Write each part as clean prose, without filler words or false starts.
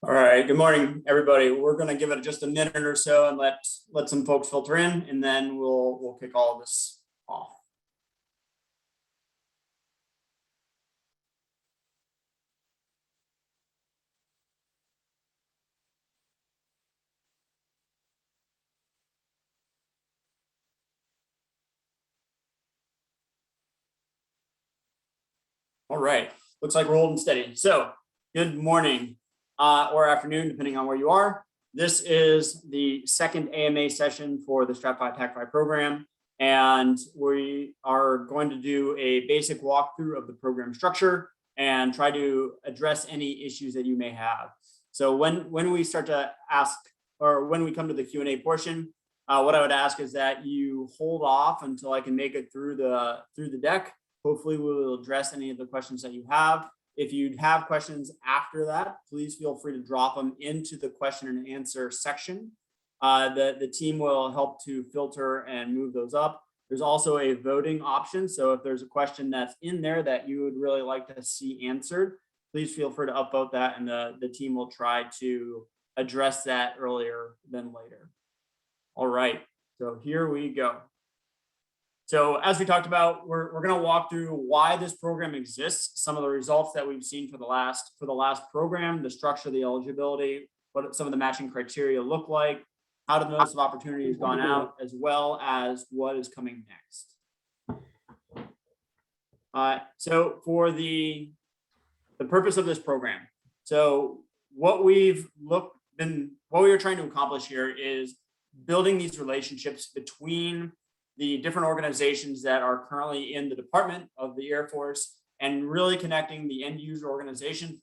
All right, good morning, everybody. We're going to give it just a minute or so and let some folks filter in, and then we'll kick all of this off. All right, looks like we're holding steady. So good morning or afternoon, depending on where you are. This is the second AMA session for the STRATFI TACFI program, and we are going to do a basic walkthrough of the program structure and try to address any issues that you may have. So when we start to ask, or when we come to the Q&A portion, what I would ask is that you hold off until I can make it through the deck. Hopefully we will address any of the questions that you have. If you have questions after that, please feel free to drop them into the question and answer section. The team will help to filter and move those up. There's also a voting option. So if there's a question that's in there that you would really like to see answered, please feel free to upvote that, and the team will try to address that earlier than later. All right, so here we go. So as we talked about, we're going to walk through why this program exists, some of the results that we've seen for the last program, the structure, the eligibility, what some of the matching criteria look like, how the notice of opportunity has gone out, as well as what is coming next. So for the purpose of this program, so what we were trying to accomplish here is building these relationships between the different organizations that are currently in the Department of the Air Force, and really connecting the end user organizations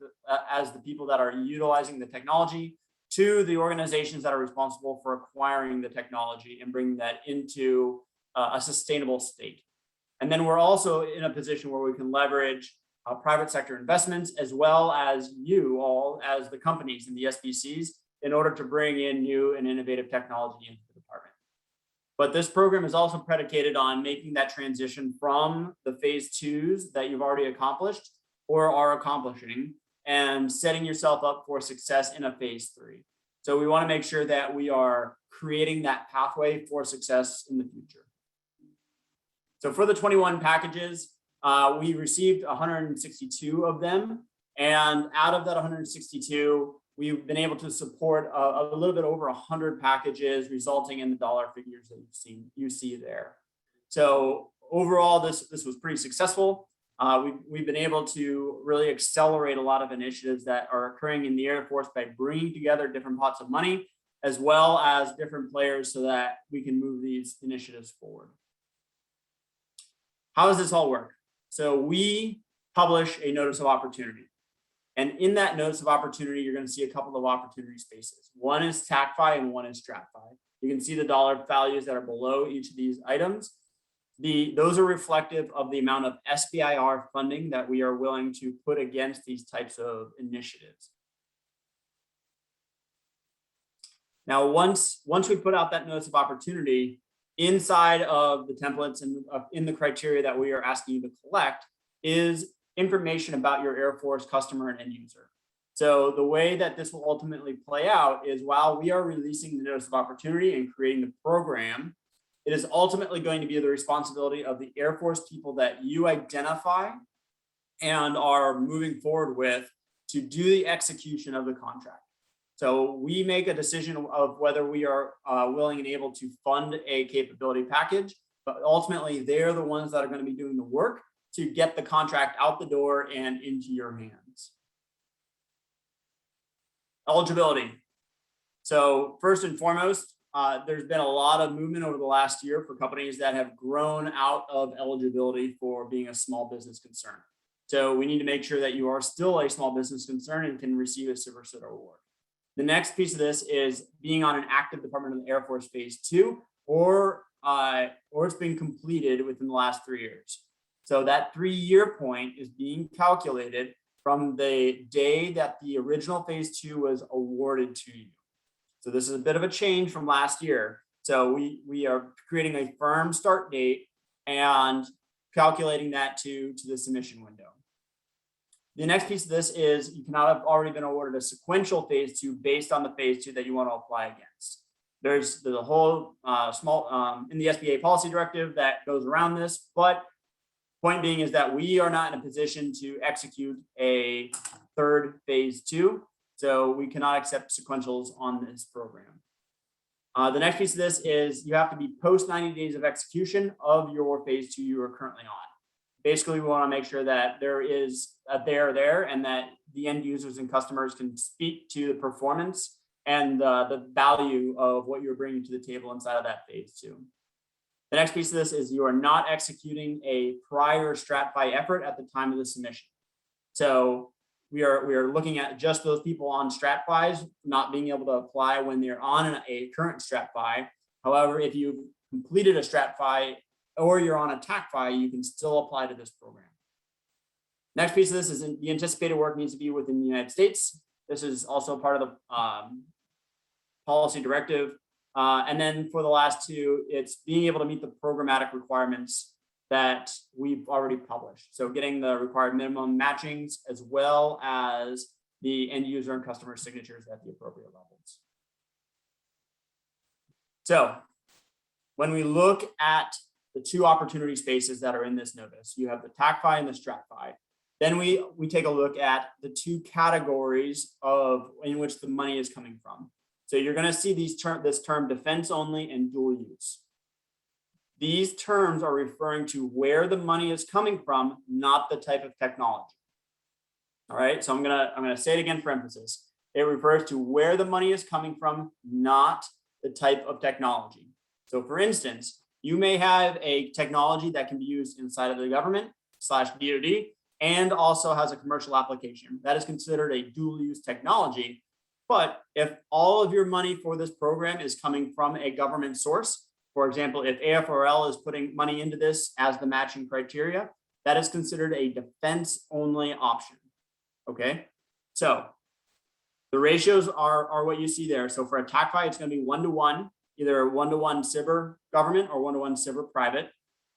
as the people that are utilizing the technology to the organizations that are responsible for acquiring the technology and bringing that into a sustainable state. And then we're also in a position where we can leverage private sector investments, as well as you all as the companies and the SBCs, in order to bring in new and innovative technology into the department. But this program is also predicated on making that transition from the phase 2s that you've already accomplished or are accomplishing, and setting yourself up for success in a phase 3. So we want to make sure that we are creating that pathway for success in the future. So for the 21 packages, we received 162 of them. And out of that 162, we've been able to support a little bit over 100 packages, resulting in the dollar figures that you see there. So overall, this was pretty successful. We've been able to really accelerate a lot of initiatives that are occurring in the Air Force by bringing together different pots of money, as well as different players, so that we can move these initiatives forward. How does this all work? So we publish a notice of opportunity. And in that notice of opportunity, you're going to see a couple of opportunity spaces. One is TACFI and one is STRATFI. You can see the dollar values that are below each of these items. Those are reflective of the amount of SBIR funding that we are willing to put against these types of initiatives. Now, once we put out that notice of opportunity, inside of the templates and in the criteria that we are asking you to collect is information about your Air Force customer and end user. So the way that this will ultimately play out is, while we are releasing the notice of opportunity and creating the program, it is ultimately going to be the responsibility of the Air Force people that you identify and are moving forward with to do the execution of the contract. So we make a decision of whether we are willing and able to fund a capability package, but ultimately they're the ones that are going to be doing the work to get the contract out the door and into your hands. Eligibility. So first and foremost, there's been a lot of movement over the last year for companies that have grown out of eligibility for being a small business concern. So we need to make sure that you are still a small business concern and can receive a Silver Star award. The next piece of this is being on an active Department of the Air Force phase 2, or it's been completed within the last 3 years. So that 3-year point is being calculated from the day that the original phase 2 was awarded to you. So this is a bit of a change from last year. So we are creating a firm start date and calculating that to the submission window. The next piece of this is you cannot have already been awarded a sequential phase 2 based on the phase 2 that you want to apply against. There's a whole small in the SBA policy directive that goes around this, but point being is that we are not in a position to execute a third phase 2, so we cannot accept sequentials on this program. The next piece of this is you have to be post 90 days of execution of your phase 2 you are currently on. Basically, we want to make sure that there is a there and that the end users and customers can speak to the performance and the value of what you're bringing to the table inside of that phase 2. The next piece of this is you are not executing a prior STRATFI effort at the time of the submission. So we are looking at just those people on STRATFIs not being able to apply when they're on a current STRATFI. However, if you've completed a STRATFI or you're on a TACFI, you can still apply to this program. Next piece of this is the anticipated work needs to be within the United States. This is also part of the policy directive. And then for the last two, it's being able to meet the programmatic requirements that we've already published. So getting the required minimum matchings as well as the end user and customer signatures at the appropriate levels. So when we look at the two opportunity spaces that are in this notice, you have the TACFI and the STRATFI. Then we take a look at the two categories in which the money is coming from. So you're going to see this term defense only and dual use. These terms are referring to where the money is coming from, not the type of technology. All right, so I'm gonna say it again for emphasis. It refers to where the money is coming from, not the type of technology. So for instance, you may have a technology that can be used inside of the government / DoD and also has a commercial application. That is considered a dual use technology. But if all of your money for this program is coming from a government source, for example, if AFRL is putting money into this as the matching criteria, that is considered a defense only option. Okay, so the ratios are what you see there. So for a TACFI, it's going to be 1-to-1, either 1-to-1 SBIR government or 1-to-1 SBIR private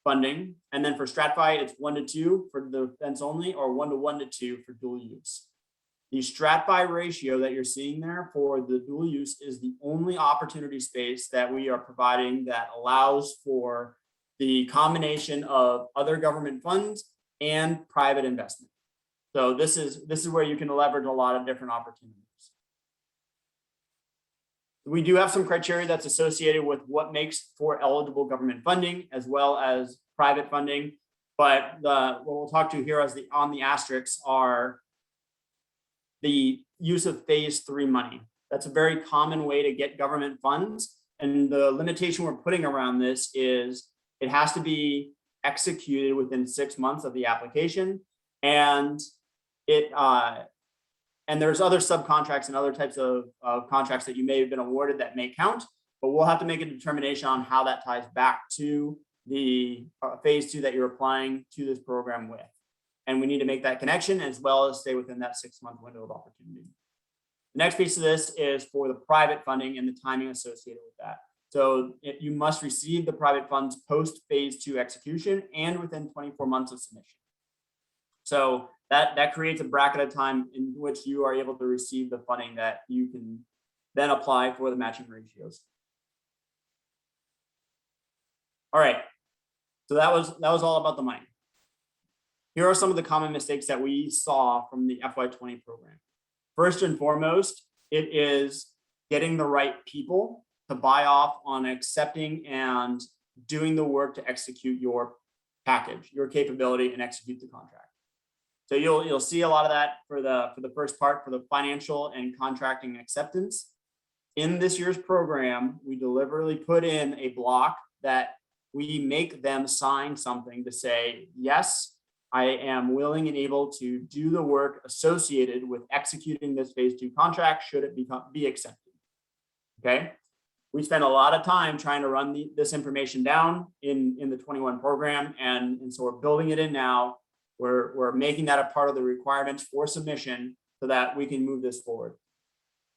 funding. And then for STRATFI, it's 1-to-2 for the defense only or 1-to-1-to-2 for dual use. The STRATFI ratio that you're seeing there for the dual use is the only opportunity space that we are providing that allows for the combination of other government funds and private investment. So this is where you can leverage a lot of different opportunities. We do have some criteria that's associated with what makes for eligible government funding as well as private funding. But what we'll talk to here as on the asterisks are the use of phase 3 money. That's a very common way to get government funds. And the limitation we're putting around this is it has to be executed within 6 months of the application. And there's other subcontracts and other types of contracts that you may have been awarded that may count, but we'll have to make a determination on how that ties back to the phase 2 that you're applying to this program with. And we need to make that connection as well as stay within that 6-month window of opportunity. The next piece of this is for the private funding and the timing associated with that. So you must receive the private funds post phase 2 execution and within 24 months of submission. So that creates a bracket of time in which you are able to receive the funding that you can then apply for the matching ratios. All right, so that was all about the money. Here are some of the common mistakes that we saw from the FY20 program. First and foremost, it is getting the right people to buy off on accepting and doing the work to execute your package, your capability, and execute the contract. So you'll see a lot of that for the first part, for the financial and contracting acceptance. In this year's program, we deliberately put in a block that we make them sign something to say, yes, I am willing and able to do the work associated with executing this phase 2 contract should it be accepted. Okay. We spent a lot of time trying to run this information down in the 21 program. And so we're building it in now. We're making that a part of the requirements for submission so that we can move this forward.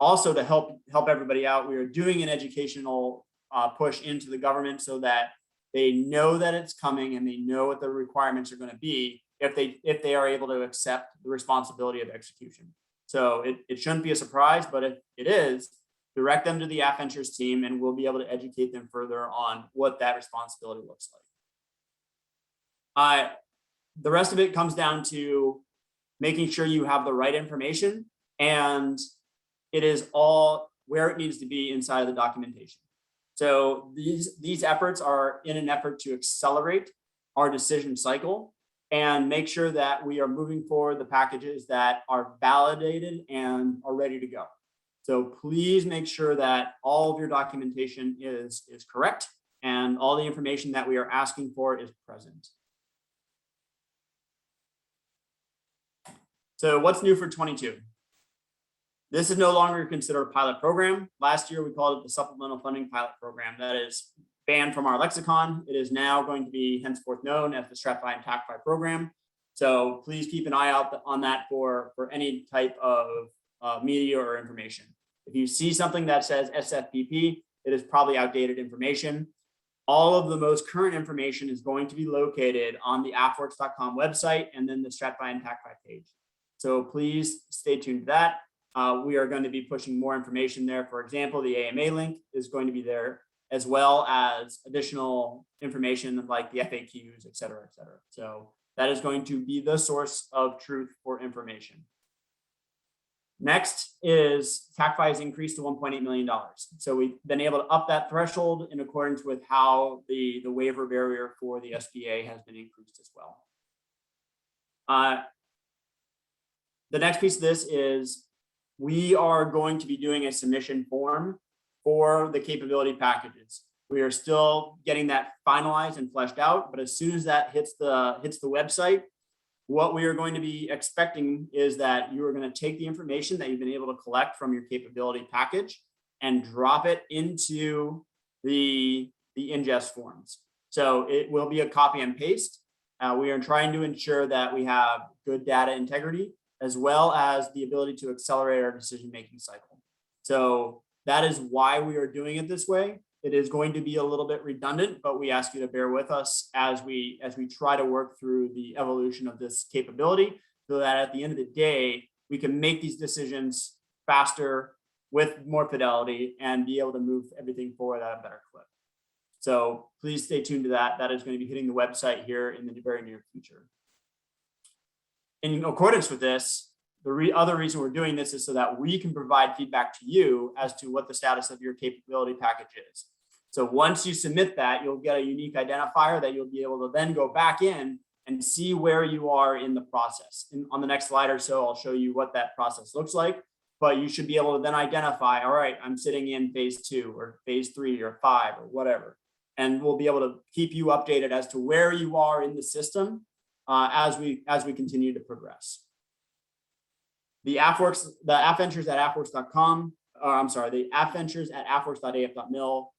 Also, to help everybody out, we are doing an educational push into the government so that they know that it's coming and they know what the requirements are going to be if they are able to accept the responsibility of execution. So it shouldn't be a surprise, but if it is, direct them to the AFVentures team and we'll be able to educate them further on what that responsibility looks like. The rest of it comes down to making sure you have the right information and it is all where it needs to be inside of the documentation. So these efforts are in an effort to accelerate our decision cycle and make sure that we are moving forward the packages that are validated and are ready to go. So please make sure that all of your documentation is correct and all the information that we are asking for is present. So what's new for 22? This is no longer considered a pilot program. Last year, we called it the Supplemental Funding Pilot Program. That is banned from our lexicon. It is now going to be henceforth known as the STRATFI and TACFI program. So please keep an eye out on that for any type of media or information. If you see something that says SFPP, it is probably outdated information. All of the most current information is going to be located on the AFWERX.com website and then the STRATFI and TACFI page. So please stay tuned to that. We are going to be pushing more information there. For example, the AMA link is going to be there, as well as additional information like the FAQs, et cetera, et cetera. So that is going to be the source of truth for information. Next is TACFI has increased to $1.8 million. So we've been able to up that threshold in accordance with how the waiver barrier for the SBA has been increased as well. The next piece of this is we are going to be doing a submission form for the capability packages. We are still getting that finalized and fleshed out, but as soon as that hits the website, what we are going to be expecting is that you are going to take the information that you've been able to collect from your capability package and drop it into the ingest forms. So it will be a copy and paste. We are trying to ensure that we have good data integrity, as well as the ability to accelerate our decision-making cycle. So that is why we are doing it this way. It is going to be a little bit redundant, but we ask you to bear with us as we try to work through the evolution of this capability so that at the end of the day, we can make these decisions faster with more fidelity and be able to move everything forward at a better clip. So please stay tuned to that. That is going to be hitting the website here in the very near future. In accordance with this, the other reason we're doing this is so that we can provide feedback to you as to what the status of your capability package is. So once you submit that, you'll get a unique identifier that you'll be able to then go back in and see where you are in the process. And on the next slide or so, I'll show you what that process looks like, but you should be able to then identify, all right, I'm sitting in phase 2 or phase 3 or 5 or whatever. And we'll be able to keep you updated as to where you are in the system as we continue to progress. The AFWERX, the AFVentures at AFWERX.com, or I'm sorry, the AFVentures at AFWERX.af.mil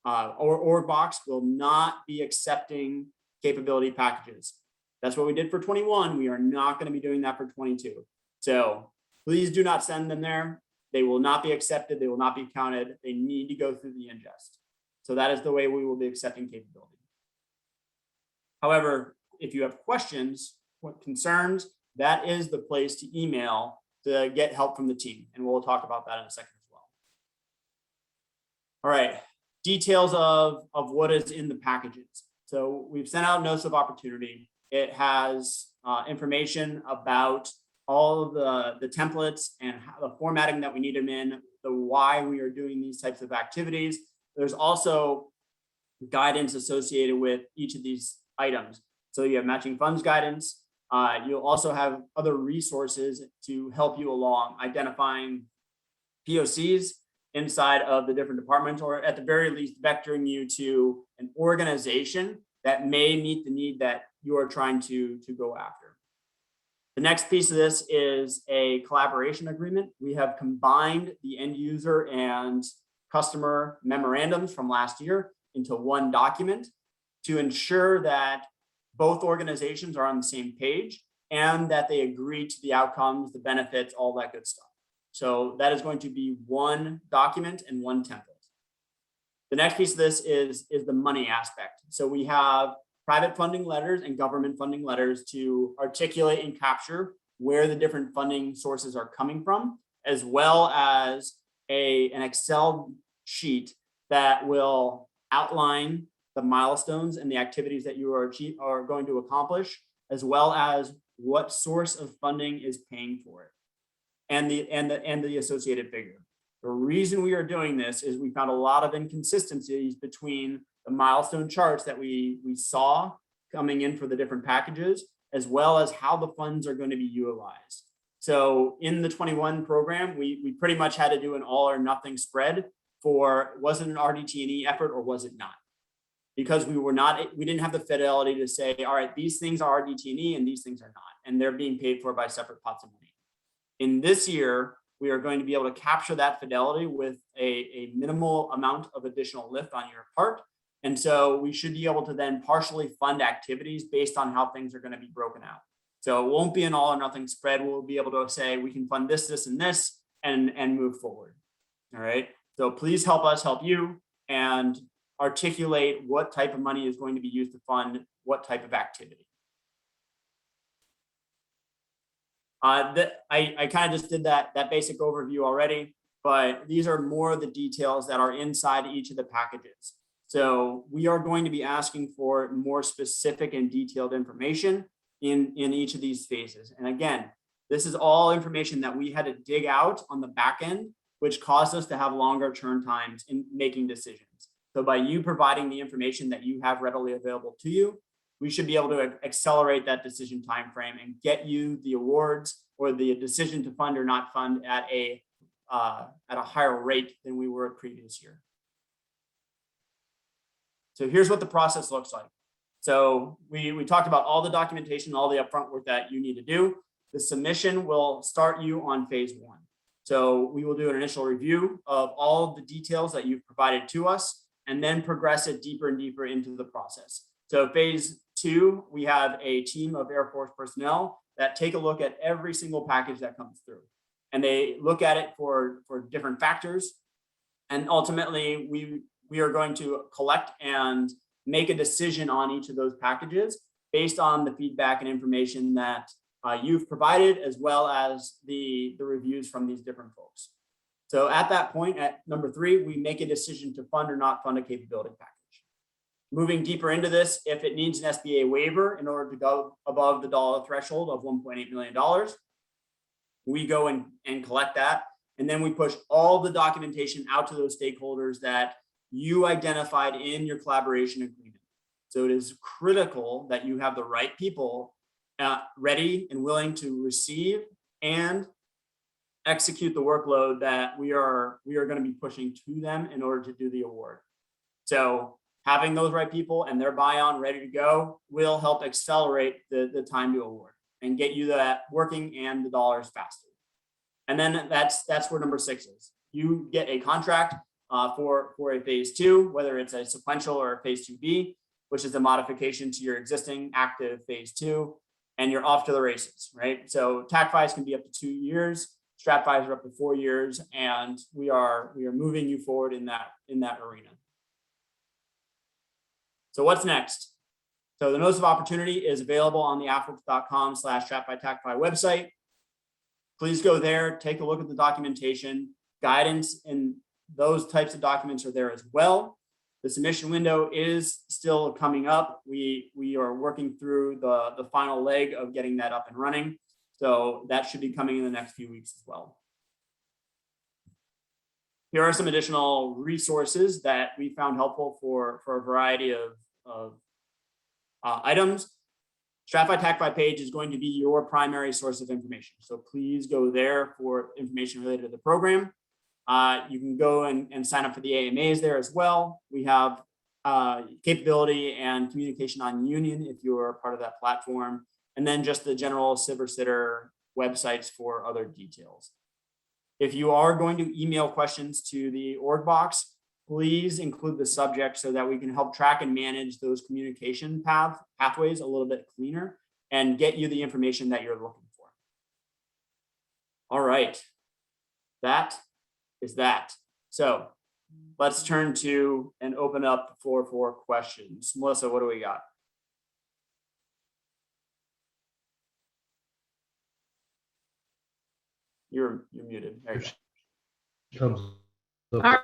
or org box will not be accepting capability packages. That's what we did for 21. We are not going to be doing that for 22. So please do not send them there. They will not be accepted. They will not be counted. They need to go through the ingest. So that is the way we will be accepting capability. However, if you have questions, concerns, that is the place to email to get help from the team. And we'll talk about that in a second as well. All right, details of what is in the packages. So we've sent out notice of opportunity. It has information about all of the templates and how, the formatting that we need them in, the why we are doing these types of activities. There's also guidance associated with each of these items. So you have matching funds guidance. You'll also have other resources to help you along identifying POCs inside of the different departments, or at the very least vectoring you to an organization that may meet the need that you are trying to go after. The next piece of this is a collaboration agreement. We have combined the end user and customer memorandums from last year into one document to ensure that both organizations are on the same page and that they agree to the outcomes, the benefits, all that good stuff. So that is going to be one document and one template. The next piece of this is the money aspect. So we have private funding letters and government funding letters to articulate and capture where the different funding sources are coming from, as well as an Excel sheet that will outline the milestones and the activities that you are going to accomplish, as well as what source of funding is paying for it, and the associated figure. The reason we are doing this is we found a lot of inconsistencies between the milestone charts that we saw coming in for the different packages, as well as how the funds are going to be utilized. So in the 21 program, we pretty much had to do an all or nothing spread for, was it an RDT&E effort or was it not? Because we didn't have the fidelity to say, all right, these things are RDT&E and these things are not, and they're being paid for by separate pots of money. In this year, we are going to be able to capture that fidelity with a minimal amount of additional lift on your part. And so we should be able to then partially fund activities based on how things are going to be broken out. So it won't be an all or nothing spread. We'll be able to say we can fund this, this, and this, and move forward. All right. So please help us help you and articulate what type of money is going to be used to fund what type of activity. I kind of just did that basic overview already, but these are more of the details that are inside each of the packages. So we are going to be asking for more specific and detailed information in each of these phases. And again, this is all information that we had to dig out on the back end, which caused us to have longer turn times in making decisions. So by you providing the information that you have readily available to you, we should be able to accelerate that decision time frame and get you the awards or the decision to fund or not fund at a higher rate than we were previous year. So here's what the process looks like. So we talked about all the documentation, all the upfront work that you need to do. The submission will start you on phase 1. So we will do an initial review of all of the details that you've provided to us, and then progress it deeper and deeper into the process. So phase 2, we have a team of Air Force personnel that take a look at every single package that comes through. And they look at it for different factors. And ultimately, we are going to collect and make a decision on each of those packages based on the feedback and information that you've provided, as well as the reviews from these different folks. So at that point, at number 3, we make a decision to fund or not fund a capability package. Moving deeper into this, if it needs an SBA waiver in order to go above the dollar threshold of $1.8 million, we go and collect that. And then we push all the documentation out to those stakeholders that you identified in your collaboration agreement. So it is critical that you have the right people ready and willing to receive and execute the workload that we are going to be pushing to them in order to do the award. So having those right people and their buy-on ready to go will help accelerate the time to award and get you that working and the dollars faster. And then that's where number 6 is. You get a contract for a phase 2, whether it's a sequential or a phase 2B, which is a modification to your existing active phase 2, and you're off to the races, right? So TACFIs can be up to 2 years, STRATFIs are up to 4 years, and we are moving you forward in that arena. So what's next? So the notice of opportunity is available on the AFWERX.com/STRATFI TACFI website. Please go there, take a look at the documentation. Guidance and those types of documents are there as well. The submission window is still coming up. We are working through the final leg of getting that up and running. So that should be coming in the next few weeks as well. Here are some additional resources that we found helpful for a variety of items. STRATFI TACFI page is going to be your primary source of information. So please go there for information related to the program. You can go and sign up for the AMAs there as well. We have capability and communication on Union if you're part of that platform, and then just the general SIVER websites for other details. If you are going to email questions to the org box, please include the subject so that we can help track and manage those communication pathways a little bit cleaner and get you the information that you're looking for. All right, that is that. So let's turn to and open up for questions. Melissa, what do we got? You're muted. There you go. Thumbs up. All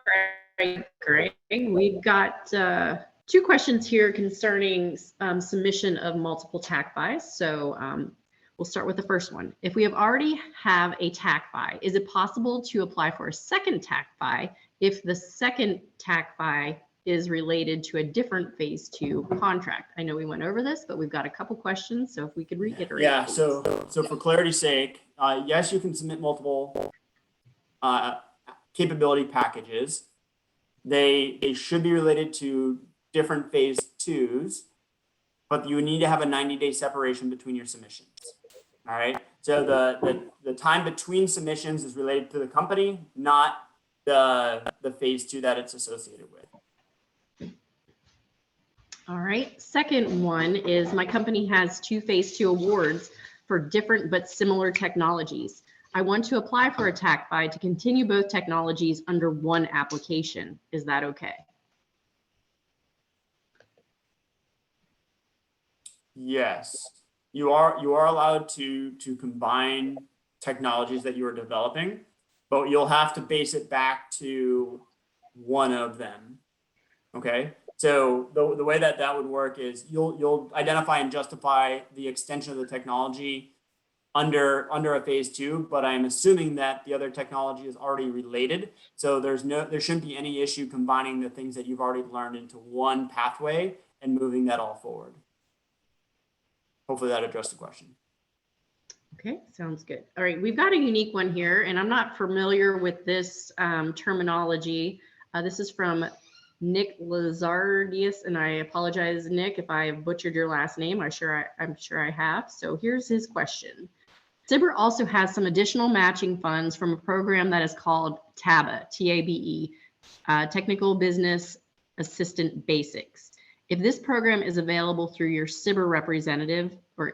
right, Greg. We've got 2 questions here concerning submission of multiple TACFIs. So we'll start with the first one. If we already have a TACFI, is it possible to apply for a second TACFI if the second TACFI is related to a different phase 2 contract? I know we went over this, but we've got a couple questions. So if we could reiterate. Yeah, please. so for clarity's sake, yes, you can submit multiple capability packages. They should be related to different phase 2s, but you need to have a 90-day separation between your submissions. All right. So the time between submissions is related to the company, not the phase 2 that it's associated with. All right. Second one is my company has 2 phase 2 awards for different but similar technologies. I want to apply for a TACFI to continue both technologies under one application. Is that okay? Yes, you are allowed to combine technologies that you are developing, but you'll have to base it back to one of them. Okay. So the way that would work is you'll identify and justify the extension of the technology under a phase 2, but I'm assuming that the other technology is already related. So there shouldn't be any issue combining the things that you've already learned into one pathway and moving that all forward. Hopefully that addressed the question. Okay, sounds good. All right, we've got a unique one here, and I'm not familiar with this terminology. This is from Nick Lazardius, and I apologize, Nick, if I butchered your last name. I'm sure I have. So here's his question. SBIR also has some additional matching funds from a program that is called TABE, T-A-B-E, Technical Business Assistant Basics. If this program is available through your SBIR representative, or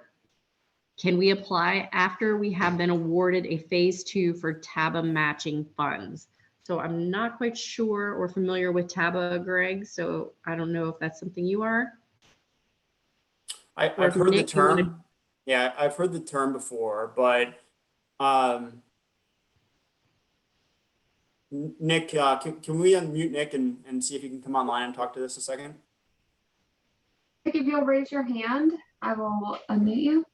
can we apply after we have been awarded a phase 2 for TABE matching funds? So I'm not quite sure or familiar with TABE, Greg, so I don't know if that's something you are. I've heard the term. Yeah, I've heard the term before, but Nick, can we unmute Nick and see if he can come online and talk to this a second? If you'll raise your hand, I will unmute you.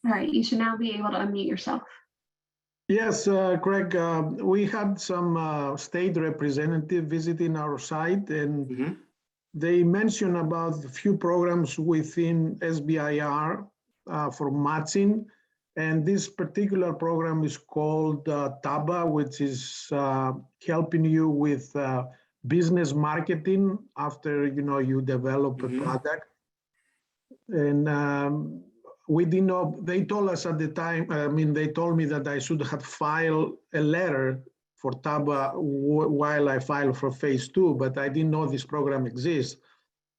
All right, you should now be able to unmute yourself. Yes, Greg, we had some state representative visiting our site, and they mentioned about a few programs within SBIR for matching. And this particular program is called TABA, which is helping you with business marketing after you develop a product. And we didn't know, they told us at the time, they told me that I should have filed a letter for TABA while I filed for phase 2, but I didn't know this program exists.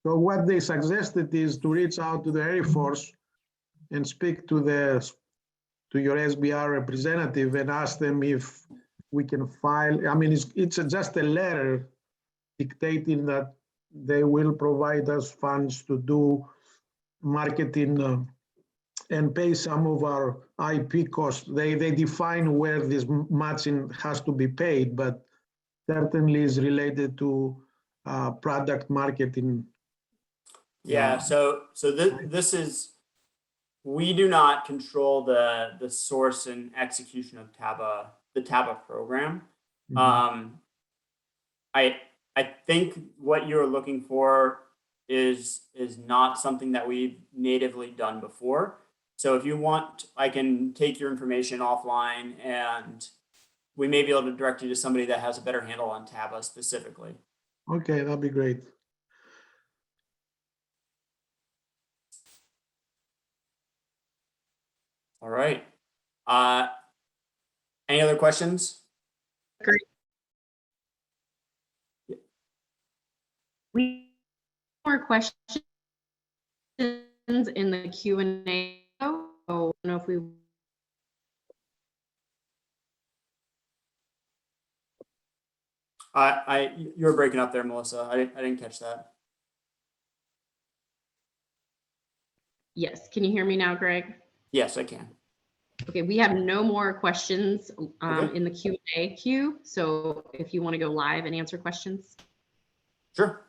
So what they suggested is to reach out to the Air Force and speak to your SBR representative and ask them if we can file. It's just a letter dictating that they will provide us funds to do marketing and pay some of our IP costs. They define where this matching has to be paid, but certainly is related to product marketing. Yeah, so this is, we do not control the source and execution of TABA, the TABA program. I think what you're looking for is not something that we've natively done before. So if you want, I can take your information offline and we may be able to direct you to somebody that has a better handle on TABA specifically. Okay, that'd be great. All right. Any other questions? Great. We have more questions in the Q&A. Oh, I don't know if we. You're breaking up there, Melissa. I didn't catch that. Yes, can you hear me now, Greg? Yes, I can. Okay, we have no more questions Okay. in the Q&A queue. So if you want to go live and answer questions. Sure.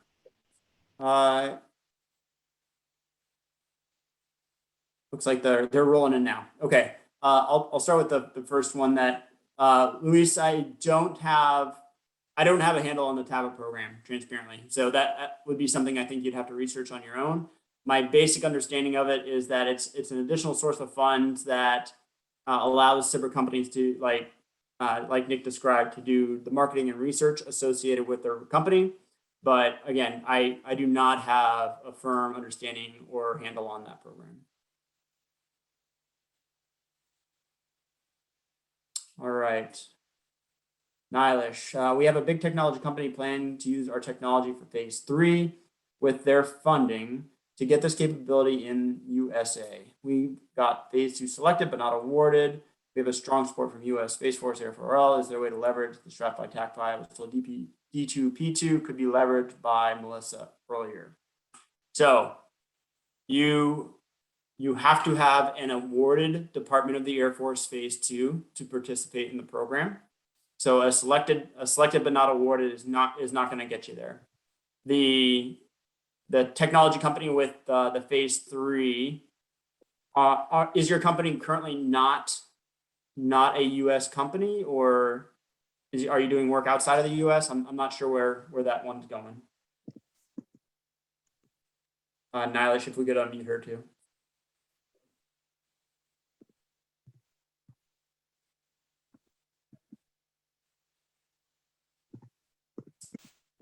Looks like they're rolling in now. Okay. I'll start with the first one that Luis, I don't have a handle on the TABA program, transparently. So that would be something I think you'd have to research on your own. My basic understanding of it is that it's an additional source of funds that allows cyber companies to, like Nick described, to do the marketing and research associated with their company. But again, I do not have a firm understanding or handle on that program. All right. Nylish, we have a big technology company planning to use our technology for phase 3 with their funding to get this capability in USA. We got phase 2 selected but not awarded. We have a strong support from US Space Force, AFRL. Is there a way to leverage the STRATFI TACFI? I was told D2P2 could be leveraged by Melissa earlier. So you have to have an awarded Department of the Air Force phase 2 to participate in the program. So a selected but not awarded is not going to get you there. The technology company with the phase 3, is your company currently not a U.S. company, or are you doing work outside of the U.S.? I'm not sure where that one's going. Nylish, if we could unmute her too.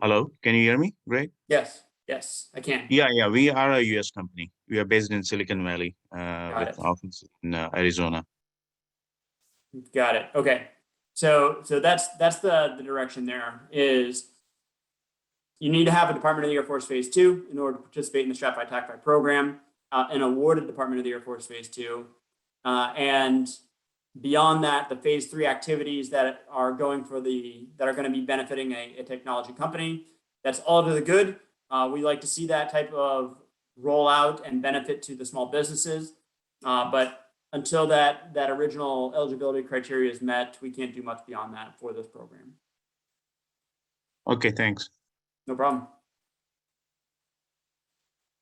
Hello, can you hear me? Greg? Yes, I can. Yeah, we are a US company. We are based in Silicon Valley with office in Arizona. Got it. Okay. So that's the direction there is you need to have a Department of the Air Force phase 2 in order to participate in the STRATFI TACFI program, an awarded Department of the Air Force phase 2. And beyond that, the phase 3 activities that are going to be benefiting a technology company, that's all to the good. We like to see that type of rollout and benefit to the small businesses. But until that original eligibility criteria is met, we can't do much beyond that for this program. Okay, thanks. No problem.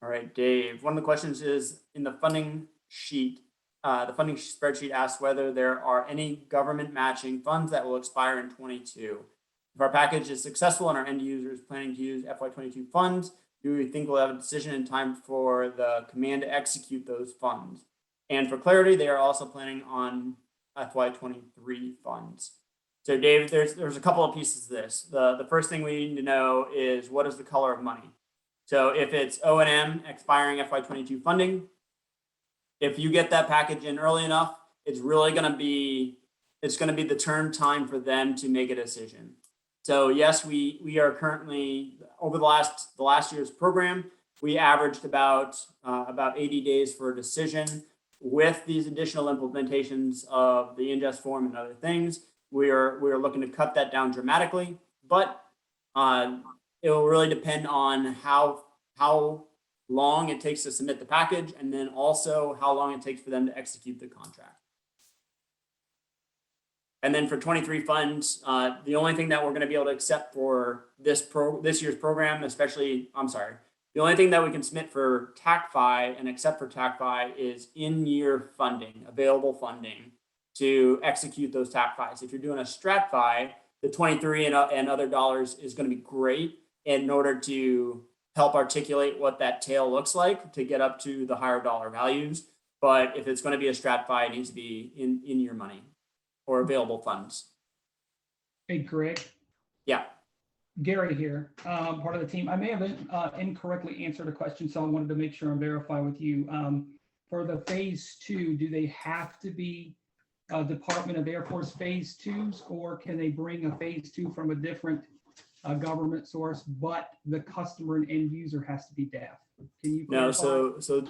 All right, Dave, one of the questions is in the funding sheet, the funding spreadsheet asks whether there are any government matching funds that will expire in 22. If our package is successful and our end user is planning to use FY22 funds, do we think we'll have a decision in time for the command to execute those funds? And for clarity, they are also planning on FY23 funds. So Dave, there's a couple of pieces to this. The first thing we need to know is what is the color of money? So if it's O&M expiring FY22 funding, if you get that package in early enough, it's really going to be the turn time for them to make a decision. So yes, we are currently over the last year's program, we averaged about 80 days for a decision. With these additional implementations of the ingest form and other things, we are looking to cut that down dramatically, but it will really depend on how long it takes to submit the package, and then also how long it takes for them to execute the contract. And then for 23 funds, the only thing that we're going to be able to accept for this year's program, the only thing that we can submit for TACFI and accept for TACFI is in-year funding, available funding to execute those TACFIs. If you're doing a STRATFI, the 23 and other dollars is going to be great in order to help articulate what that tail looks like to get up to the higher dollar values. But if it's going to be a STRATFI, it needs to be in your money or available funds. Hey, Greg. Yeah. Gary here, part of the team. I may have incorrectly answered a question, so I wanted to make sure and verify with you. For the phase 2, do they have to be Department of Air Force phase 2s, or can they bring a phase 2 from a different government source, but the customer and end user has to be DAF? Can you clarify? No, so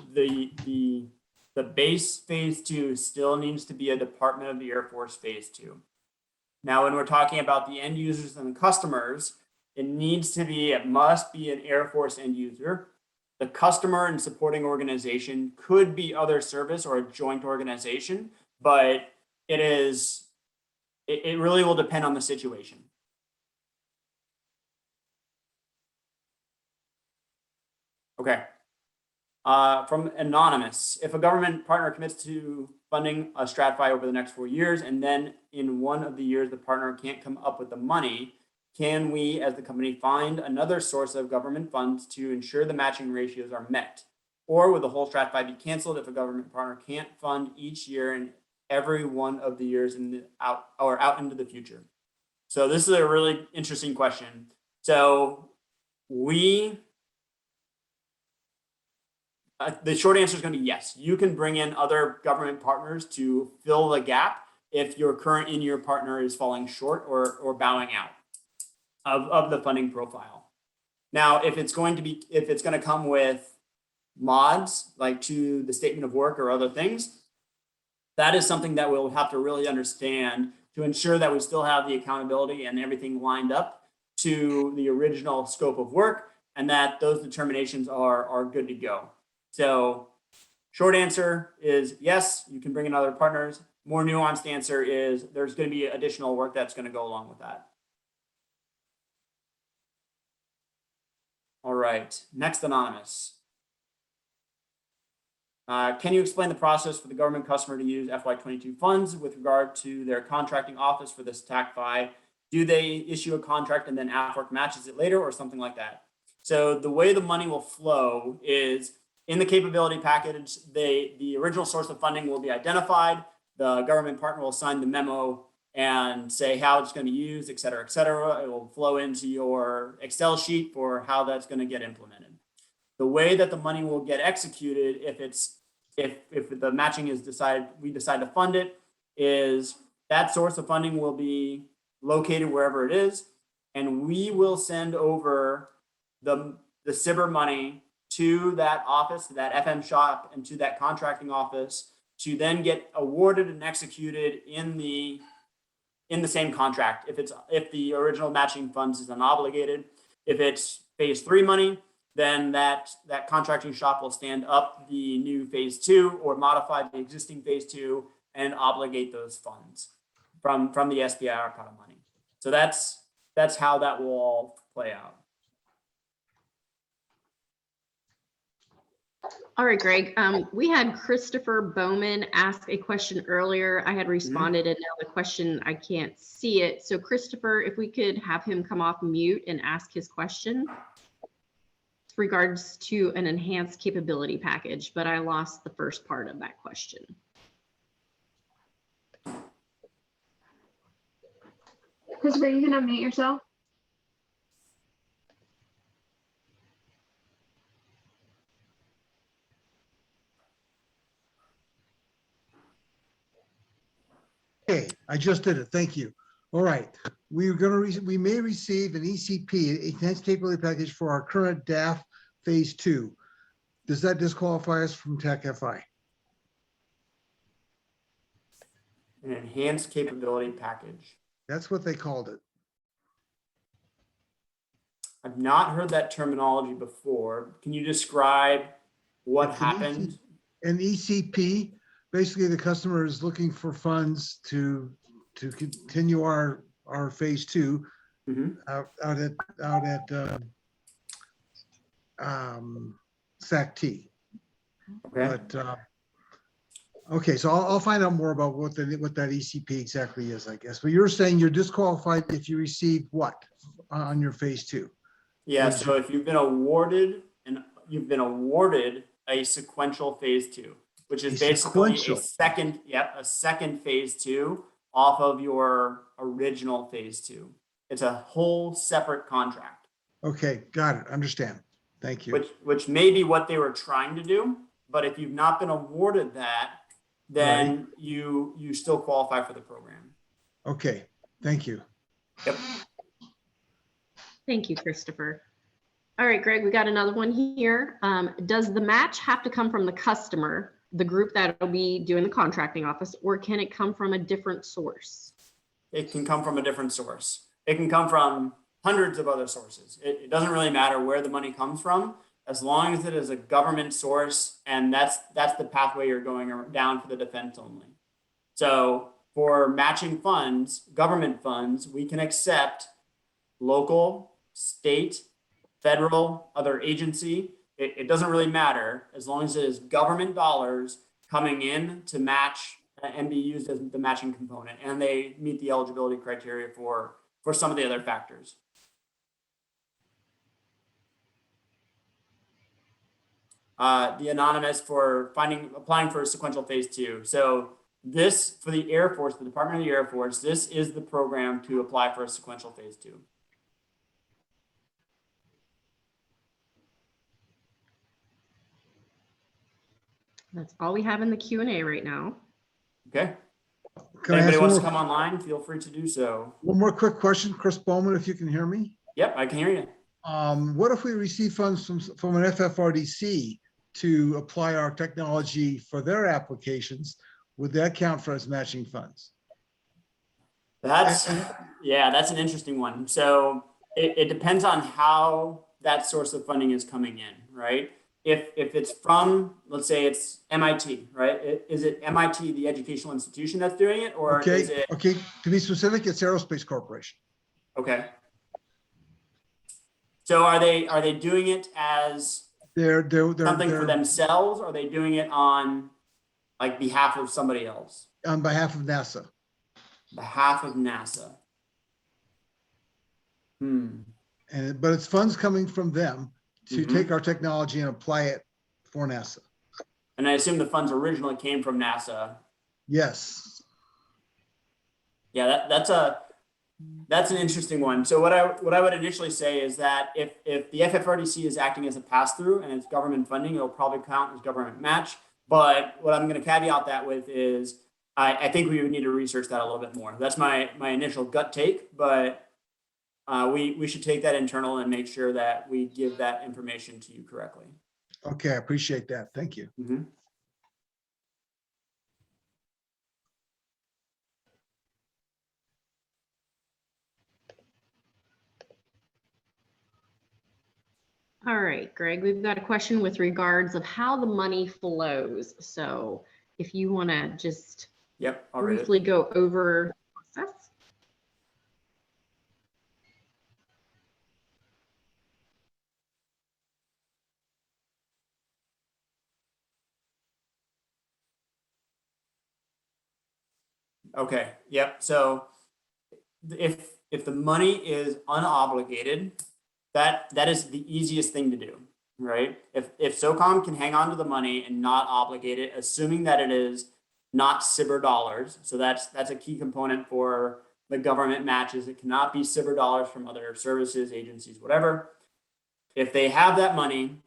the base phase 2 still needs to be a Department of the Air Force phase 2. Now, when we're talking about the end users and the customers, it must be an Air Force end user. the customer and supporting organization could be other service or a joint organization, but it really will depend on the situation. Okay. From Anonymous, if a government partner commits to funding a STRATFI over the next 4 years, and then in one of the years the partner can't come up with the money, can we as the company find another source of government funds to ensure the matching ratios are met? Or would the whole STRATFI be canceled if a government partner can't fund each year and every one of the years out into the future? So this is a really interesting question. So the short answer is going to be yes. You can bring in other government partners to fill the gap if your current in-year partner is falling short or bowing out of the funding profile. Now, if it's going to come with mods like to the statement of work or other things, that is something that we'll have to really understand to ensure that we still have the accountability and everything lined up to the original scope of work and that those determinations are good to go. So short answer is yes, you can bring in other partners. More nuanced answer is there's going to be additional work that's going to go along with that. All right, next Anonymous. Can you explain the process for the government customer to use FY22 funds with regard to their contracting office for this TACFI? Do they issue a contract and then AFWERX matches it later or something like that? So the way the money will flow is in the capability package, the original source of funding will be identified. The government partner will sign the memo and say how it's going to be used, et cetera, et cetera. It will flow into your Excel sheet for how that's going to get implemented. The way that the money will get executed, if the matching is we decide to fund it, is that source of funding will be located wherever it is, and we will send over the SBIR money to that office, to that FM shop, and to that contracting office to then get awarded and executed in the same contract. If the original matching funds is unobligated, if it's phase 3 money, then that contracting shop will stand up the new phase 2 or modify the existing phase 2 and obligate those funds from the SBIR pot of money. So that's how that will all play out. All right, Greg. We had Christopher Bowman ask a question earlier. I had responded, and now the question, I can't see it. So Christopher, if we could have him come off mute and ask his question. With regards to an enhanced capability package, but I lost the first part of that question. Christopher, you can unmute yourself. Okay, I just did it. Thank you. All right, we may receive an ECP, enhanced capability package for our current DAF phase 2. Does that disqualify us from TACFI? An enhanced capability package. That's what they called it. I've not heard that terminology before. Can you describe what happened? An ECP, basically the customer is looking for funds to continue our phase 2 out at SAC-T. Okay. But okay, so I'll find out more about what that ECP exactly is, I guess. But you're saying you're disqualified if you receive what on your phase 2? Yeah. So if you've been awarded a sequential phase 2, which is basically a second phase 2 off of your original phase 2. It's a whole separate contract. Okay, got it. Understand. Thank you. Which may be what they were trying to do, but if you've not been awarded that, then right, you still qualify for the program. Okay, thank you. Yep. Thank you, Christopher. All right, Greg, we got another one here. Does the match have to come from the customer, the group that will be doing the contracting office, or can it come from a different source? It can come from a different source. It can come from hundreds of other sources. It doesn't really matter where the money comes from. as long as it is a government source, and that's the pathway you're going down for the defense only. So for matching funds, government funds, we can accept local, state, federal, other agency. It doesn't really matter as long as it is government dollars coming in to match and be used as the matching component, and they meet the eligibility criteria for some of the other factors. The anonymous for applying for a sequential phase 2. So this, for the Air Force, the Department of the Air Force, this is the program to apply for a sequential phase 2. That's all we have in the Q&A right now. Okay. If Can I anybody ask wants one to come more, online, feel free to do so. one more quick question, Chris Bowman, if you can hear me? Yep, I can hear you. What if we receive funds from an FFRDC to apply our technology for their applications? Would that count for as matching funds? That's an interesting one. So it depends on how that source of funding is coming in, right? If it's from, let's say it's MIT, right? Is it MIT, the educational institution, that's doing it, or is it? Okay. To be specific, it's Aerospace Corporation. Okay. So are they doing it as They're something for themselves, or are they doing it on like behalf of somebody else? on behalf of NASA. Behalf of NASA. But it's funds coming from them to take our technology and apply it for NASA. And I assume the funds originally came from NASA. Yes. Yeah, that's an interesting one. So what I would initially say is that if the FFRDC is acting as a pass-through and it's government funding, it'll probably count as government match. But what I'm going to caveat that with is I think we would need to research that a little bit more. That's my initial gut take, but we should take that internal and make sure that we give that information to you correctly. Okay, I appreciate that. Thank you. All right, Greg, we've got a question with regards of how the money flows. So if you want to just briefly go over the process. Okay. Yep. So if the money is unobligated, that is the easiest thing to do, right? If SOCOM can hang on to the money and not obligate it, assuming that it is not SBIR dollars, so that's a key component for the government matches. It cannot be SBIR dollars from other services, agencies, whatever. If they have that money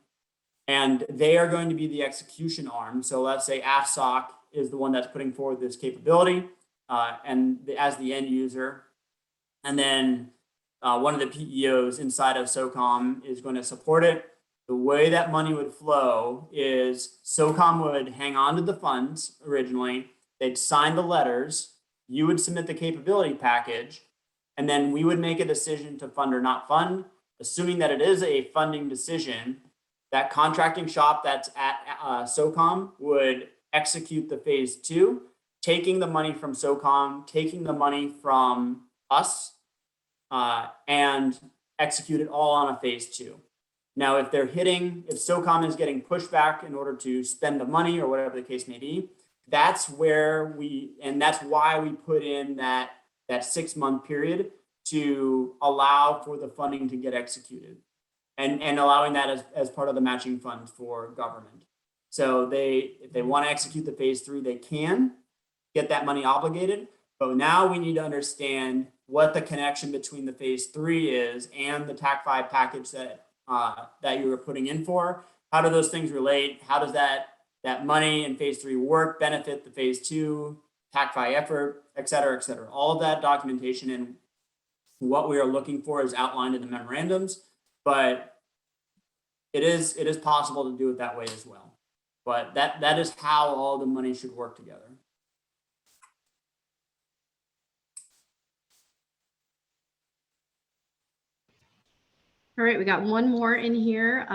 and they are going to be the execution arm, so let's say AFSOC is the one that's putting forward this capability as the end user, and then one of the PEOs inside of SOCOM is going to support it. The way that money would flow is SOCOM would hang on to the funds originally. They'd sign the letters. You would submit the capability package, and then we would make a decision to fund or not fund. Assuming that it is a funding decision, that contracting shop that's at SOCOM would execute the phase 2, taking the money from SOCOM, taking the money from us, and execute it all on a phase 2. Now, if SOCOM is getting pushback in order to spend the money or whatever the case may be, that's why we put in that 6-month period to allow for the funding to get executed and allowing that as part of the matching funds for government. So if they want to execute the phase 3, they can get that money obligated. But now we need to understand what the connection between the phase 3 is and the TACFI package that you were putting in for. How do those things relate? How does that money in phase 3 work, benefit the phase 2, TACFI effort, et cetera, et cetera. All of that documentation and what we are looking for is outlined in the memorandums, but it is possible to do it that way as well. But that is how all the money should work together. All right, we got one more in here.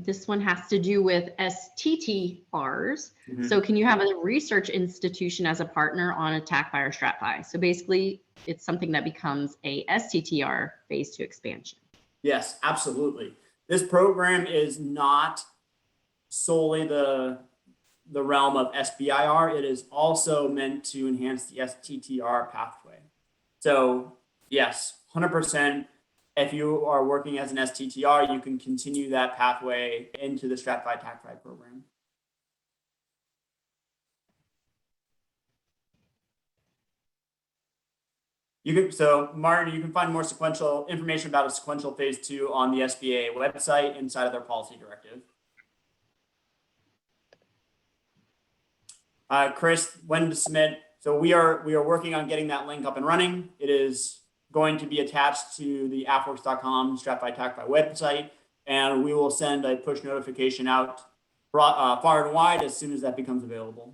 This one has to do with STTRs. Mhm. So can you have a research institution as a partner on a TACFI or STRATFI? So basically, it's something that becomes a STTR phase 2 expansion. Yes, absolutely. This program is not solely the realm of SBIR. It is also meant to enhance the STTR pathway. So yes, 100%. If you are working as an STTR, you can continue that pathway into the STRATFI TACFI program. So Martin, you can find more sequential information about a sequential phase 2 on the SBA website inside of their policy directive. Chris, when to submit? So we are working on getting that link up and running. It is going to be attached to the AFWERX.com STRATFI TACFI website, and we will send a push notification out far and wide as soon as that becomes available.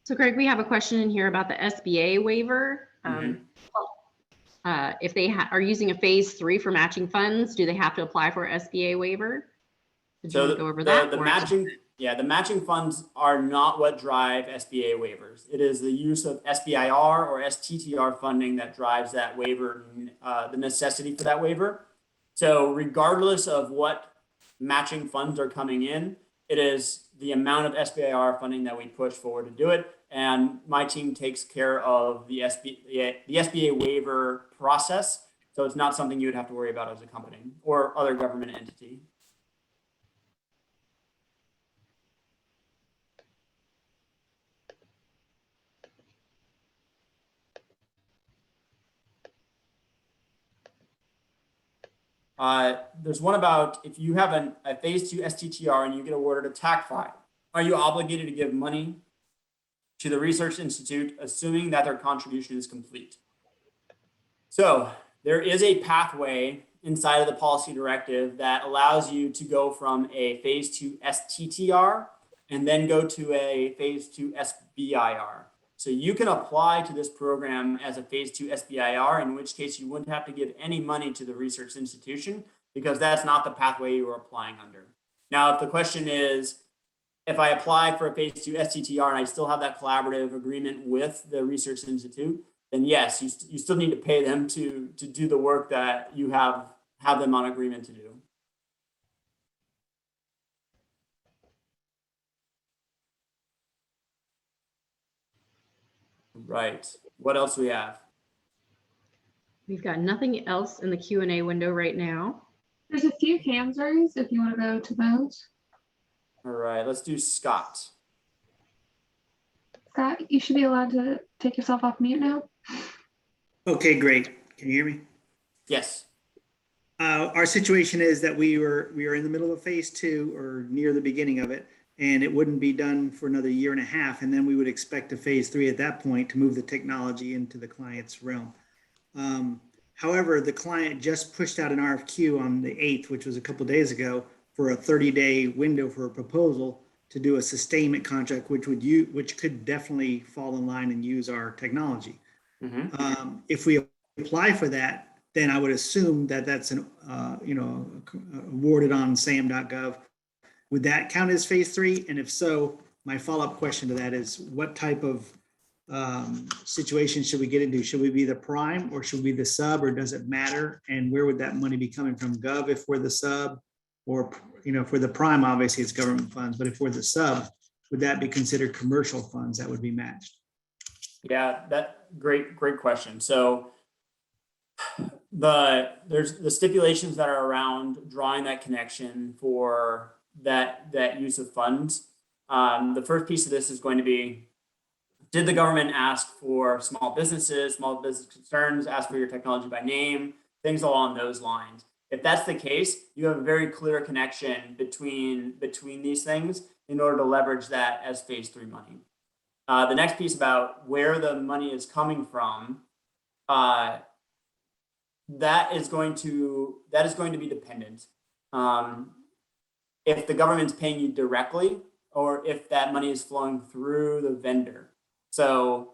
So Greg, we have a question in here about the SBA waiver. If they are using a phase 3 for matching funds, do they have to apply for SBA waiver? Did you go over that? The matching funds are not what drive SBA waivers. It is the use of SBIR or STTR funding that drives that waiver, the necessity for that waiver. So regardless of what matching funds are coming in, it is the amount of SBIR funding that we push forward to do it. And my team takes care of the SBA waiver process. So it's not something you would have to worry about as a company or other government entity. There's one about if you have a phase 2 STTR and you get awarded a TACFI, are you obligated to give money to the research institute, assuming that their contribution is complete? So there is a pathway inside of the policy directive that allows you to go from a phase 2 STTR and then go to a phase 2 SBIR. So you can apply to this program as a phase 2 SBIR, in which case you wouldn't have to give any money to the research institution because that's not the pathway you are applying under. Now, if the question is, if I apply for a phase 2 STTR and I still have that collaborative agreement with the research institute, then yes, you still need to pay them to do the work that you have them on agreement to do. Right. What else do we have? We've got nothing else in the Q&A window right now. There's a few hands raised if you want to go to those. All right, let's do Scott. Scott, you should be allowed to take yourself off mute now. Okay, great. Can you hear me? Yes. Our situation is that we are in the middle of phase 2 or near the beginning of it, and it wouldn't be done for another year and a half. And then we would expect a phase 3 at that point to move the technology into the client's realm. However, the client just pushed out an RFQ on the 8th, which was a couple of days ago, for a 30-day window for a proposal to do a sustainment contract, which could definitely fall in line and use our technology. Mm-hmm. If we apply for that, then I would assume that that's awarded on sam.gov. Would that count as phase 3? And if so, my follow-up question to that is, what type of situation should we get into? Should we be the prime or should we be the sub, or does it matter? And where would that money be coming from? Gov if we're the sub, or if we're the prime, obviously it's government funds, but if we're the sub, would that be considered commercial funds that would be matched? Yeah, great question. So there's the stipulations that are around drawing that connection for that use of funds. The first piece of this is going to be, did the government ask for small business concerns, ask for your technology by name, things along those lines? If that's the case, you have a very clear connection between these things in order to leverage that as phase 3 money. The next piece about where the money is coming from, that is going to be dependent. If the government's paying you directly, or if that money is flowing through the vendor. So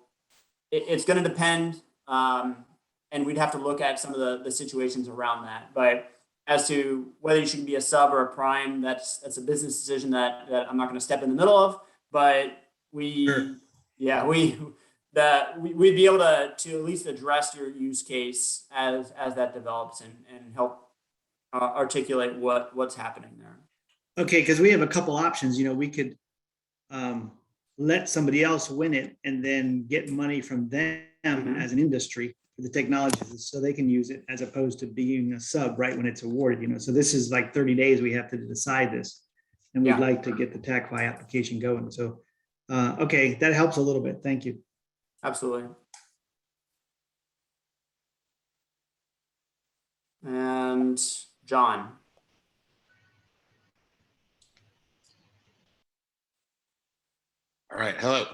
it's going to depend. And we'd have to look at some of the situations around that. But as to whether you should be a sub or a prime, that's a business decision that I'm not going to step in the middle of. But Sure. we'd be able to at least address your use case as that develops and help articulate what's happening there. Okay, because we have a couple options. We could let somebody else win it and then get money from them as an industry for the technologies so they can use it, as opposed to being a sub right when it's awarded. So this is like 30 days we have to decide this, and we'd like to get the TACFI application going. So okay, that helps a little bit. Thank you. Absolutely. And John. All right, hello.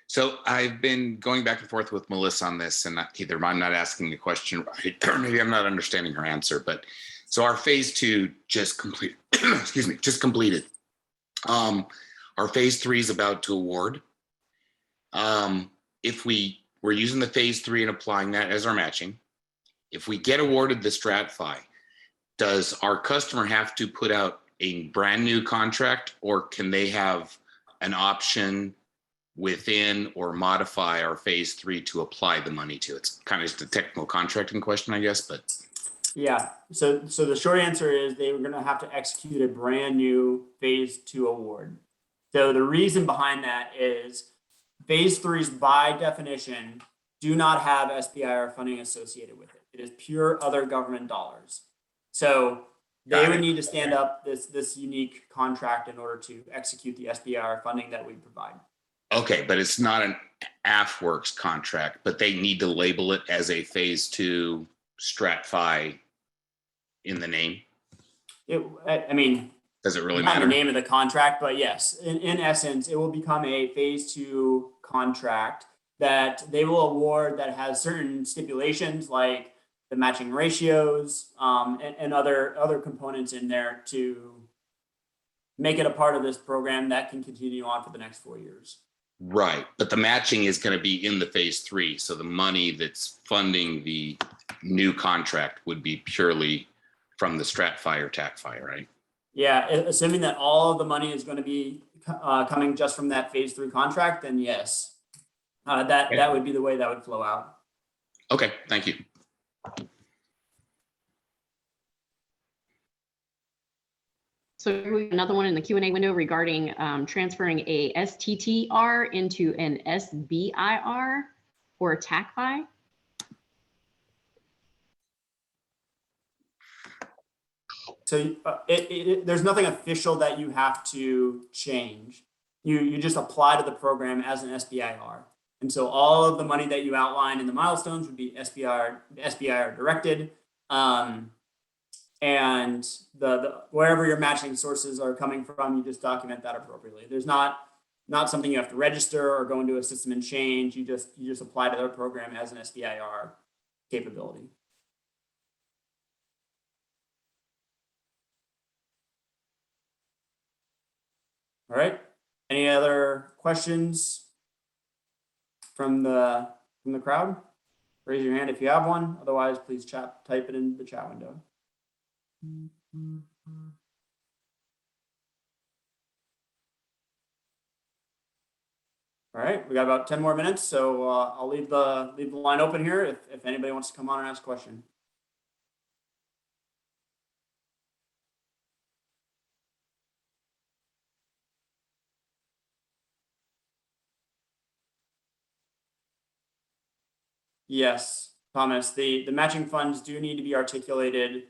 So I've been going back and forth with Melissa on this, and either I'm not asking the question right, or maybe I'm not understanding her answer. But so our phase 2 just completed. Excuse me, just completed. Our phase 3 is about to award. If we're using the phase 3 and applying that as our matching, if we get awarded the STRATFI, does our customer have to put out a brand new contract, or can they have an option within or modify our phase 3 to apply the money to? It's kind of just a technical contracting question, I guess, but. Yeah, so the short answer is they were going to have to execute a brand new phase 2 award. So the reason behind that is phase 3s by definition do not have SBIR funding associated with it. It is pure other government dollars. So they would need to stand up this unique contract in order to execute the SBIR funding that we provide. Okay, but it's not an AFWERX contract, but they need to label it as a phase 2 STRATFI in the name. I mean, does it really not matter? The name of the contract, but yes, in essence, it will become a phase 2 contract that they will award that has certain stipulations like the matching ratios and other components in there to make it a part of this program that can continue on for the next 4 years. Right, but the matching is going to be in the phase 3. So the money that's funding the new contract would be purely from the STRATFI or TACFI, right? Yeah, assuming that all of the money is going to be coming just from that phase 3 contract, then yes, that would be the way that would flow out. Okay, thank you. So we have another one in the Q&A window regarding transferring a STTR into an SBIR or a TACFI. So there's nothing official that you have to change. You just apply to the program as an SBIR. And so all of the money that you outline in the milestones would be SBIR directed. And the wherever your matching sources are coming from, you just document that appropriately. There's not something you have to register or go into a system and change. You just apply to their program as an SBIR capability. All right. Any other questions from the crowd? Raise your hand if you have one. Otherwise, please type it in the chat window. All right, we got about 10 more minutes, so I'll leave the line open here if anybody wants to come on and ask a question. Yes, Thomas, the matching funds do need to be articulated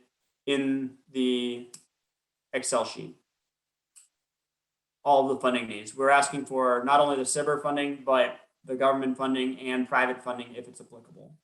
in the Excel sheet. All of the funding needs. We're asking for not only the SBIR funding, but the government funding and private funding if it's applicable.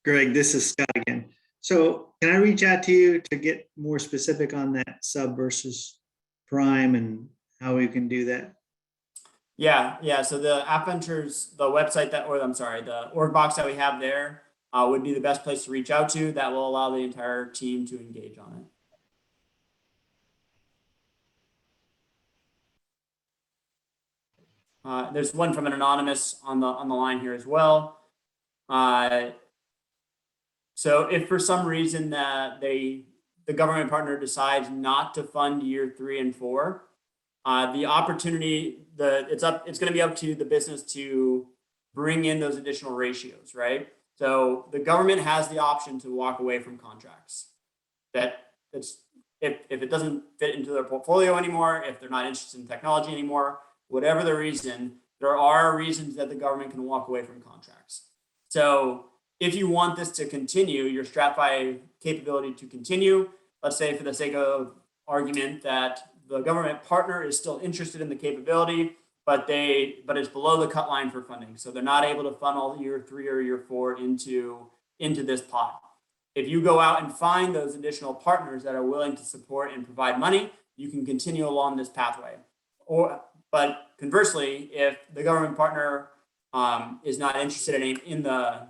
Greg, this is Scott again. So can I reach out to you to get more specific on that sub versus prime and how we can do that? Yeah. So the AFVentures, the website the org box that we have there would be the best place to reach out to. That will allow the entire team to engage on it. There's one from an anonymous on the line here as well. So if for some reason that the government partner decides not to fund year 3 and 4, the opportunity, it's going to be up to the business to bring in those additional ratios, right? So the government has the option to walk away from contracts. If it doesn't fit into their portfolio anymore, if they're not interested in technology anymore, whatever the reason, there are reasons that the government can walk away from contracts. So if you want this to continue, your STRATFI capability to continue, let's say for the sake of argument that the government partner is still interested in the capability, but it's below the cut line for funding. So they're not able to funnel year 3 or year 4 into this pot. If you go out and find those additional partners that are willing to support and provide money, you can continue along this pathway. But conversely, if the government partner is not interested in the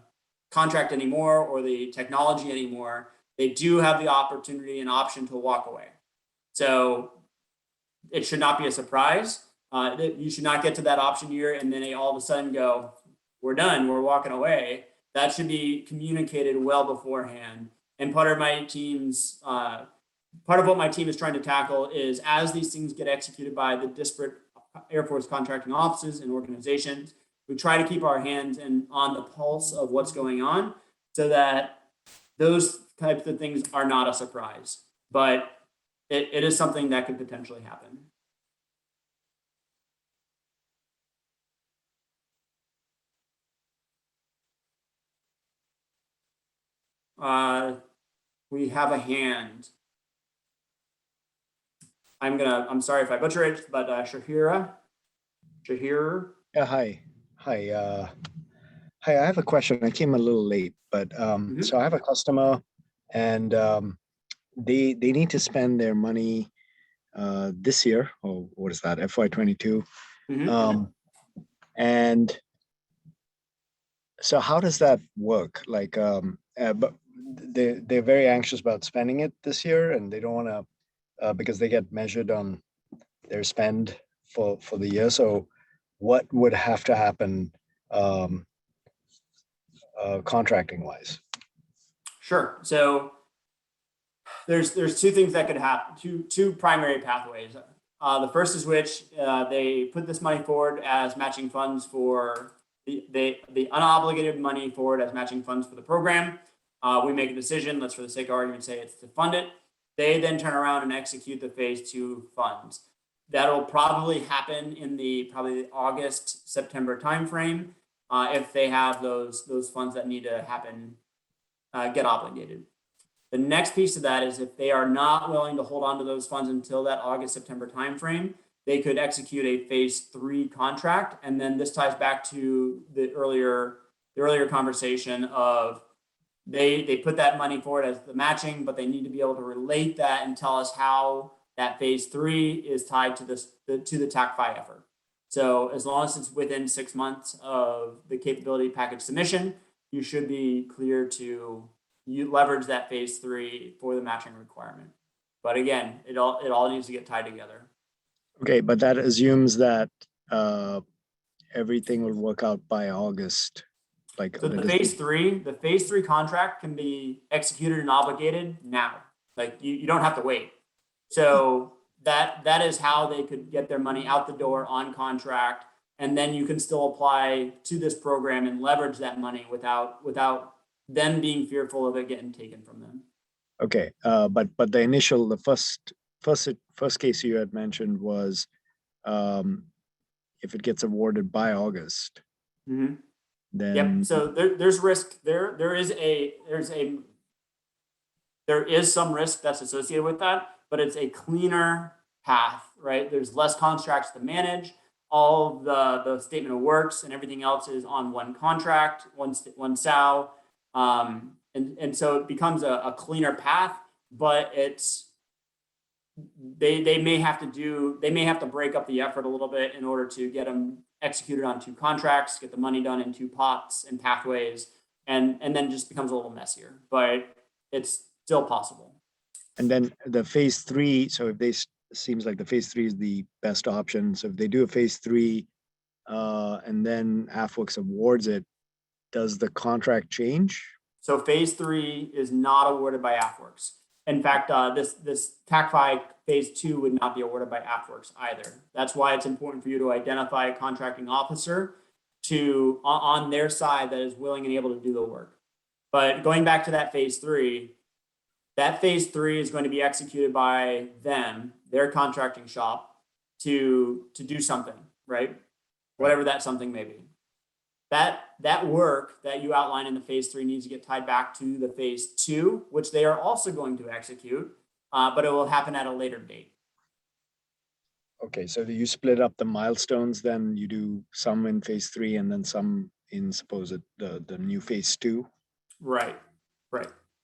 contract anymore or the technology anymore, they do have the opportunity and option to walk away. So it should not be a surprise. You should not get to that option year and then they all of a sudden go, we're done, we're walking away. That should be communicated well beforehand. And part of what my team is trying to tackle is, as these things get executed by the disparate Air Force contracting offices and organizations, we try to keep our hands on the pulse of what's going on so that those types of things are not a surprise. But it is something that could potentially happen. We have a hand. I'm sorry if I butcher it, but Shahir. Yeah, hi. Hi, I have a question. I came a little late, but so I have a customer and they need to spend their money this year, or what is that, FY22. And so how does that work? Like, but they're very anxious about spending it this year, and they don't want to because they get measured on their spend for the year. So what would have to happen contracting wise? Sure. So there's 2 things that could happen, two primary pathways. The first is which they put this money forward as matching funds for the unobligated money forward as matching funds for the program. We make a decision, let's for the sake of argument say it's to fund it. They then turn around and execute the phase 2 funds. That'll probably happen in the August, September timeframe if they have those funds that need to happen, get obligated. The next piece of that is if they are not willing to hold on to those funds until that August, September timeframe, they could execute a phase 3 contract. And then this ties back to the earlier conversation of they put that money forward as the matching, but they need to be able to relate that and tell us how that phase 3 is tied to the TACFI effort. So as long as it's within 6 months of the capability package submission, you should be clear to leverage that phase 3 for the matching requirement. But again, it all needs to get tied together. Okay, but that assumes that everything will work out by August. Like, so the phase 3 contract can be executed and obligated now. Like you don't have to wait. So that is how they could get their money out the door on contract, and then you can still apply to this program and leverage that money without them being fearful of it getting taken from them. Okay, but the first case you had mentioned was if it gets awarded by August. Then yep. So there's risk. There is some risk that's associated with that, but it's a cleaner path, right? There's less contracts to manage. All of the statement of works and everything else is on one contract, one SAO. And so it becomes a cleaner path, but they may have to break up the effort a little bit in order to get them executed on 2 contracts, get the money done in 2 pots and pathways, and then it just becomes a little messier, but it's still possible. And then the phase 3, so if they, seems like the phase 3 is the best option. So if they do a phase 3 and then AFWERX awards it, does the contract change? So phase 3 is not awarded by AFWERX. In fact, this TACFI phase 2 would not be awarded by AFWERX either. That's why it's important for you to identify a contracting officer on their side that is willing and able to do the work. But going back to that phase 3 is going to be executed by them, their contracting shop, to do something, right? Whatever that something may be. That work that you outline in the phase 3 needs to get tied back to the phase 2, which they are also going to execute, but it will happen at a later date. Okay, so do you split up the milestones, then you do some in phase 3 and then some in, suppose it, the new phase 2? Right.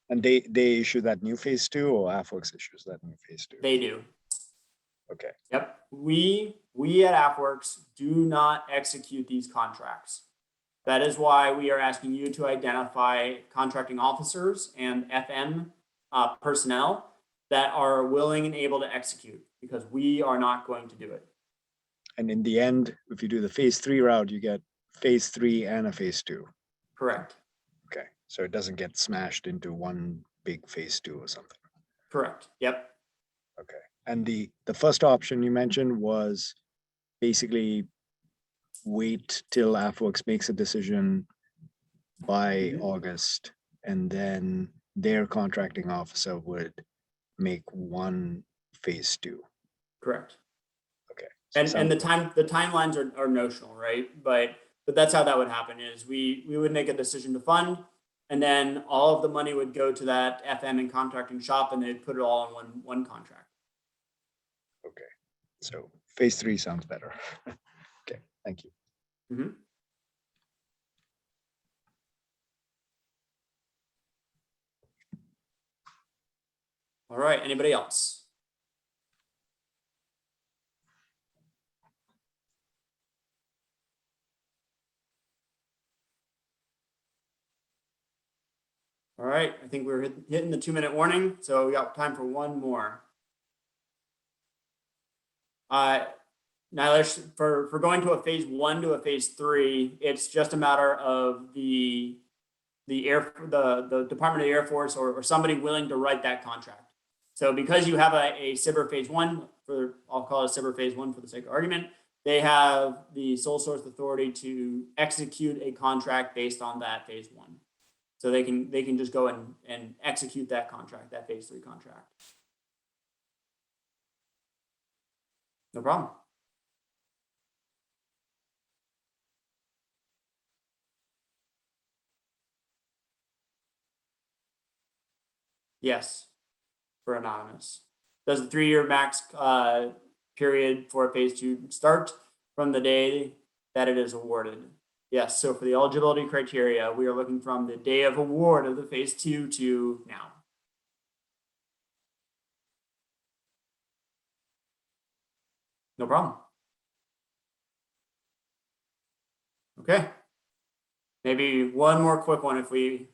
And they issue that new phase 2, or AFWERX issues that new phase 2? They do. Okay. Yep. We at AFWERX do not execute these contracts. That is why we are asking you to identify contracting officers and FM personnel that are willing and able to execute, because we are not going to do it. And in the end, if you do the phase 3 route, you get phase 3 and a phase 2. Correct. Okay, so it doesn't get smashed into one big phase 2 or something. Correct. Yep. Okay, and the first option you mentioned was basically wait till AFWERX makes a decision by August, and then their contracting officer would make one phase 2. Correct. Okay. And the timelines are notional, right? But that's how that would happen, is we would make a decision to fund, and then all of the money would go to that FM and contracting shop, and they'd put it all in one contract. Okay, so phase 3 sounds better. Okay, thank you. Mm-hmm. All right, anybody else? All right, I think we're hitting the 2-minute warning, so we got time for one more. Now, for going to a phase 1 to a phase 3, it's just a matter of the Department of the Air Force or somebody willing to write that contract. So because you have a SBIR phase 1, I'll call it a SBIR phase 1 for the sake of argument, they have the sole source authority to execute a contract based on that phase 1. So they can just go and execute that contract, that phase 3 contract. No problem. Yes, for anonymous. Does the 3-year max period for phase 2 start from the day that it is awarded? Yes, so for the eligibility criteria, we are looking from the day of award of the phase 2 to now. No problem. Okay. Maybe one more quick one if we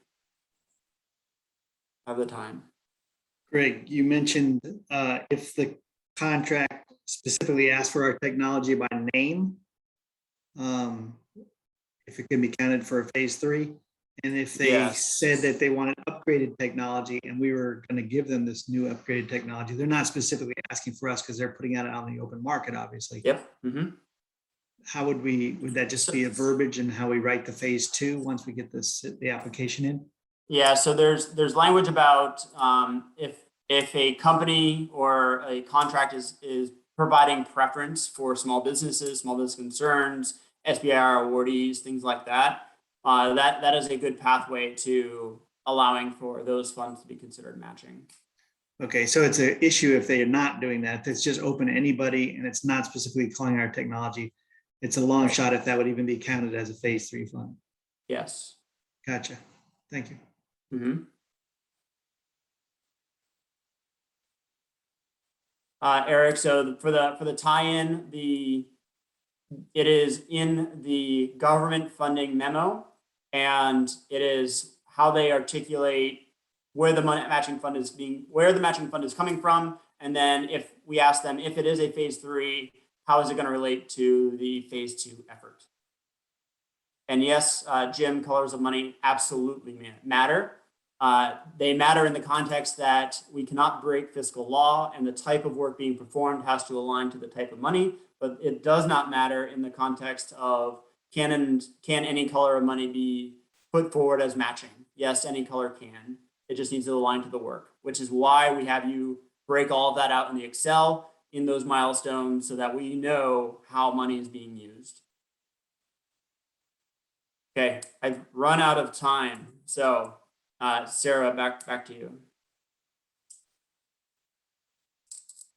have the time. Greg, you mentioned if the contract specifically asks for our technology by name, if it can be counted for a phase 3, and if they said that they wanted upgraded technology and we were going to give them this new upgraded technology, they're not specifically asking for us because they're putting it out on the open market, obviously. Yep. Mm-hmm. How would that just be a verbiage in how we write the phase 2 once we get the application in? Yeah, so there's language about if a company or a contract is providing preference for small businesses, small business concerns, SBIR awardees, things like that. That is a good pathway to allowing for those funds to be considered matching. Okay, so it's an issue if they are not doing that. If it's just open to anybody and it's not specifically calling our technology, it's a long shot if that would even be counted as a phase 3 fund. Yes. Gotcha. Thank you. Mm-hmm. Eric, so for the tie-in, it is in the government funding memo. and it is how they articulate where the matching fund is coming from. And then if we ask them if it is a phase 3, how is it going to relate to the phase 2 effort? And yes, Jim, colors of money absolutely matter. They matter in the context that we cannot break fiscal law, and the type of work being performed has to align to the type of money, but it does not matter in the context of can any color of money be put forward as matching? Yes, any color can. It just needs to align to the work, which is why we have you break all of that out in the Excel in those milestones so that we know how money is being used. Okay, I've run out of time. So Sarah, back to you.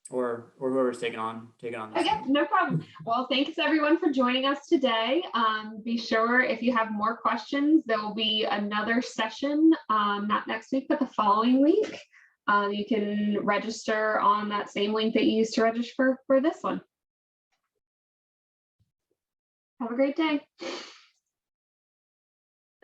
Or whoever's taking on this. Okay, no problem. Well, thanks everyone for joining us today. Be sure if you have more questions, there will be another session, not next week, but the following week. You can register on that same link that you used to register for this one. Have a great day.